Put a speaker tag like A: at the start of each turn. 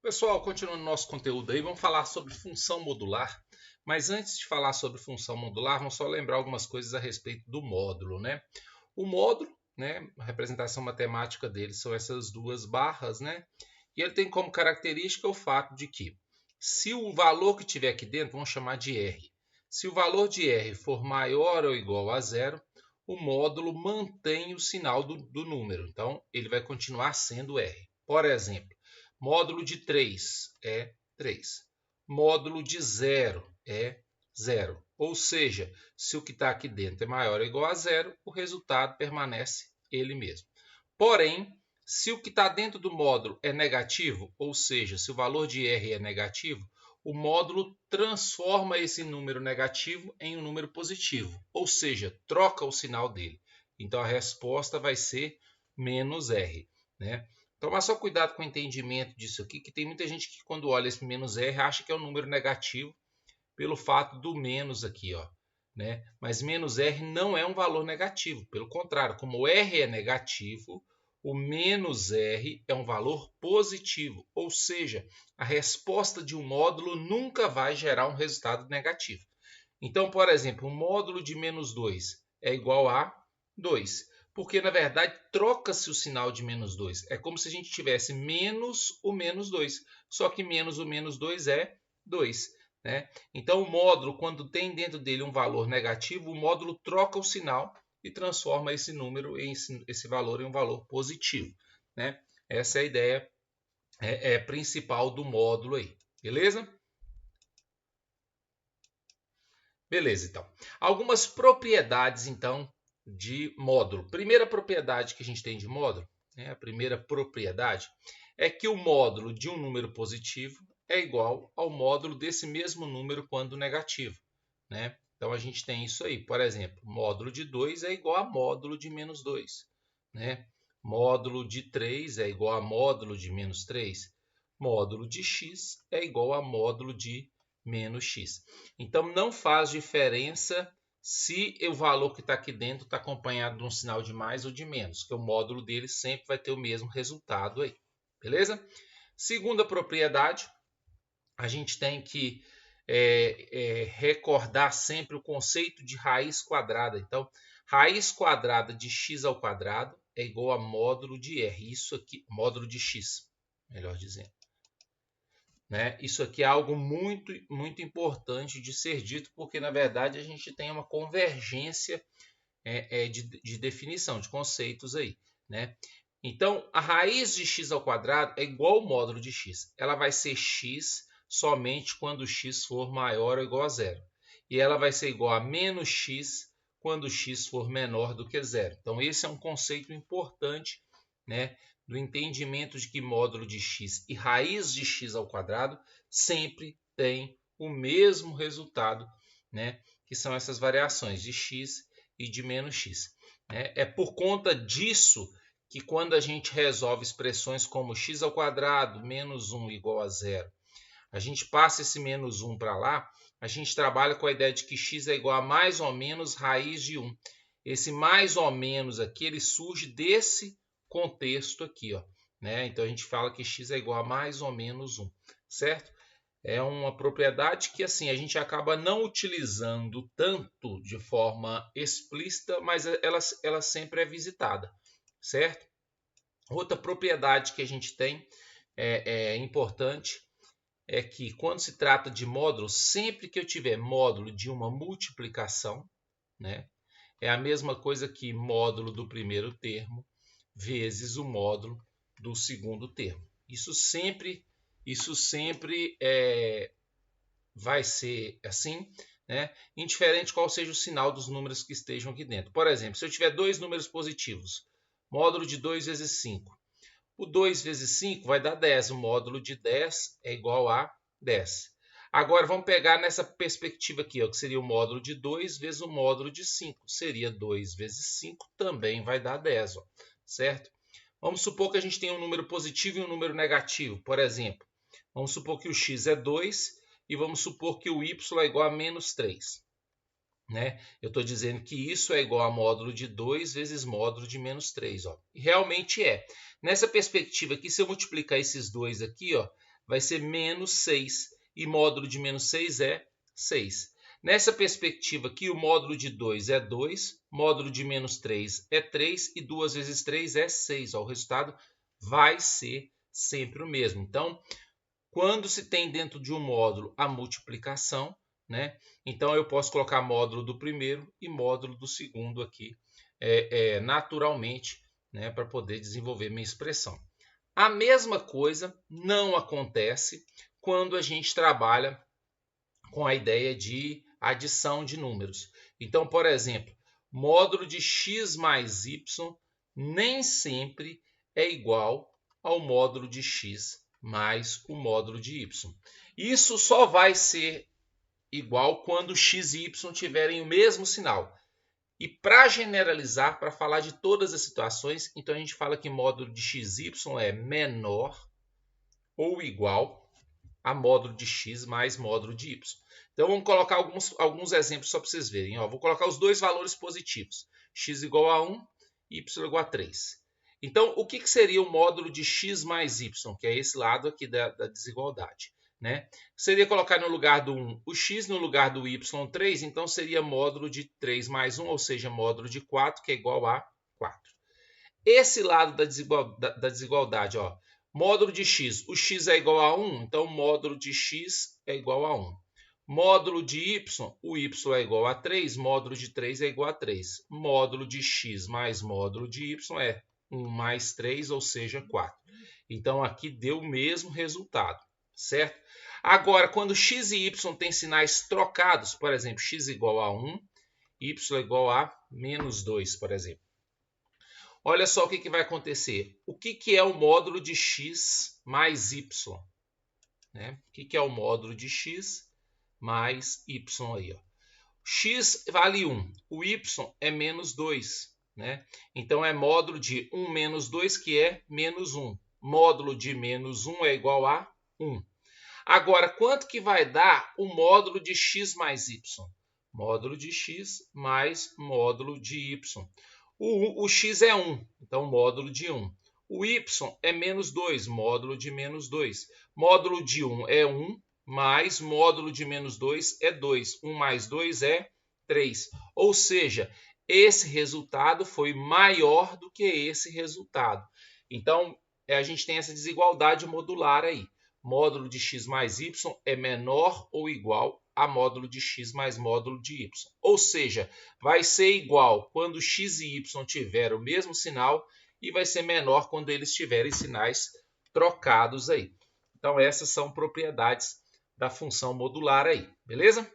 A: Pessoal, continuando nosso conteúdo aí, vamos falar sobre função modular. Mas antes de falar sobre função modular, vamos só lembrar algumas coisas a respeito do módulo, né? O módulo, né, a representação matemática dele são essas duas barras, né? E ele tem como característica o fato de que, se o valor que tiver aqui dentro, vamos chamar de R. Se o valor de R for maior ou igual a zero, o módulo mantém o sinal do número. Então, ele vai continuar sendo R. Por exemplo, módulo de 3 é 3. Módulo de 0 é 0. Ou seja, se o que está aqui dentro é maior ou igual a zero, o resultado permanece ele mesmo. Porém, se o que está dentro do módulo é negativo, ou seja, se o valor de R é negativo, o módulo transforma esse número negativo em um número positivo, ou seja, troca o sinal dele. Então, a resposta vai ser menos R, né? Tomar só cuidado com o entendimento disso aqui, que tem muita gente que quando olha esse menos R acha que é um número negativo pelo fato do menos aqui, ó, né? Mas menos R não é um valor negativo, pelo contrário, como o R é negativo, o menos R é um valor positivo, ou seja, a resposta de um módulo nunca vai gerar um resultado negativo. Então, por exemplo, o módulo de menos 2 é igual a 2. Porque, na verdade, troca-se o sinal de menos 2. É como se a gente tivesse menos o menos 2. Só que menos o menos 2 é 2. Né? Então, o módulo, quando tem dentro dele um valor negativo, o módulo troca o sinal e transforma esse número, esse valor, em um valor positivo. Né? Essa é a ideia principal do módulo aí. Beleza? Beleza, então. Algumas propriedades, então, de módulo. Primeira propriedade que a gente tem de módulo, né, a primeira propriedade, é que o módulo de um número positivo é igual ao módulo desse mesmo número quando negativo. Né? Então, a gente tem isso aí. Por exemplo, módulo de 2 é igual a módulo de menos 2. Né? Módulo de 3 é igual a módulo de menos 3. Módulo de x é igual a módulo de menos x. Então, não faz diferença se o valor que está aqui dentro está acompanhado de um sinal de mais ou de menos, que o módulo dele sempre vai ter o mesmo resultado aí. Beleza? Segunda propriedade, a gente tem que recordar sempre o conceito de raiz quadrada. Então, raiz quadrada de x ao quadrado é igual a módulo de r. Isso aqui, módulo de x, melhor dizendo. Né? Isso aqui é algo muito, muito importante de ser dito, porque na verdade a gente tem uma convergência de definição, de conceitos aí. Né? Então, a raiz de x ao quadrado é igual ao módulo de x. Ela vai ser x somente quando x for maior ou igual a zero. E ela vai ser igual a menos x quando x for menor do que zero. Então, esse é um conceito importante, né, do entendimento de que módulo de x e raiz de x ao quadrado sempre tem o mesmo resultado, né, que são essas variações de x e de menos x. É por conta disso que quando a gente resolve expressões como x ao quadrado menos 1 igual a zero, a gente passa esse menos 1 para lá, a gente trabalha com a ideia de que x é igual a mais ou menos raiz de 1. Esse mais ou menos aqui, ele surge desse contexto aqui, ó, né? Então, a gente fala que x é igual a mais ou menos 1, certo? É uma propriedade que assim a gente acaba não utilizando tanto de forma explícita, mas ela sempre é visitada, certo? Outra propriedade que a gente tem importante é que quando se trata de módulo, sempre que eu tiver módulo de uma multiplicação, né, é a mesma coisa que módulo do primeiro termo vezes o módulo do segundo termo. Isso sempre vai ser assim, né? Indiferente qual seja o sinal dos números que estejam aqui dentro. Por exemplo, se eu tiver dois números positivos, módulo de 2 vezes 5. O 2 vezes 5 vai dar 10. O módulo de 10 é igual a 10. Agora, vamos pegar nessa perspectiva aqui, ó, que seria o módulo de 2 vezes o módulo de 5. Seria 2 vezes 5, também vai dar 10, ó, certo? Vamos supor que a gente tem um número positivo e um número negativo. Por exemplo, vamos supor que o x é 2 e vamos supor que o y é igual a menos 3. Né? Eu estou dizendo que isso é igual a módulo de 2 vezes módulo de menos 3. Ó. E realmente é. Nessa perspectiva aqui, se eu multiplicar esses dois aqui, ó, vai ser menos 6. E módulo de menos 6 é 6. Nessa perspectiva aqui, o módulo de 2 é 2, módulo de menos 3 é 3 e 2 vezes 3 é 6. Ó, o resultado vai ser sempre o mesmo. Então, quando se tem dentro de um módulo a multiplicação, né? Então eu posso colocar módulo do primeiro e módulo do segundo aqui naturalmente, né? Para poder desenvolver minha expressão. A mesma coisa não acontece quando a gente trabalha com a ideia de adição de números. Então, por exemplo, módulo de x mais y nem sempre é igual ao módulo de x mais o módulo de y. Isso só vai ser igual quando x e y tiverem o mesmo sinal. E para generalizar, para falar de todas as situações, então a gente fala que módulo de xy é menor ou igual a módulo de x mais módulo de y. Então vamos colocar alguns exemplos só para vocês verem. Ó, vou colocar os dois valores positivos. X igual a 1, y igual a 3. Então o que seria o módulo de x mais y, que é esse lado aqui da desigualdade? Né? Seria colocar no lugar do 1 o x, no lugar do y 3, então seria módulo de 3 mais 1, ou seja, módulo de 4, que é igual a 4. Esse lado da desigualdade, ó, módulo de x, o x é igual a 1, então módulo de x é igual a 1. Módulo de y, o y é igual a 3, módulo de 3 é igual a 3. Módulo de x mais módulo de y é 1 mais 3, ou seja, 4. Então aqui deu o mesmo resultado, certo? Agora, quando x e y têm sinais trocados, por exemplo, x igual a 1, y igual a menos 2, por exemplo. Olha só o que vai acontecer. O que é o módulo de x mais y? Né? O que é o módulo de x mais y aí? Ó. X vale 1, o y é menos 2. Né? Então é módulo de 1 menos 2, que é menos 1. Módulo de menos 1 é igual a 1. Agora, quanto que vai dar o módulo de x mais y? Módulo de x mais módulo de y. O x é 1, então módulo de 1. O y é menos 2, módulo de menos 2. Módulo de 1 é 1, mais módulo de menos 2 é 2. 1 mais 2 é 3. Ou seja, esse resultado foi maior do que esse resultado. Então, a gente tem essa desigualdade modular aí. Módulo de x mais y é menor ou igual a módulo de x mais módulo de y. Ou seja, vai ser igual quando x e y tiverem o mesmo sinal e vai ser menor quando eles tiverem sinais trocados aí. Então essas são propriedades da função modular aí, beleza?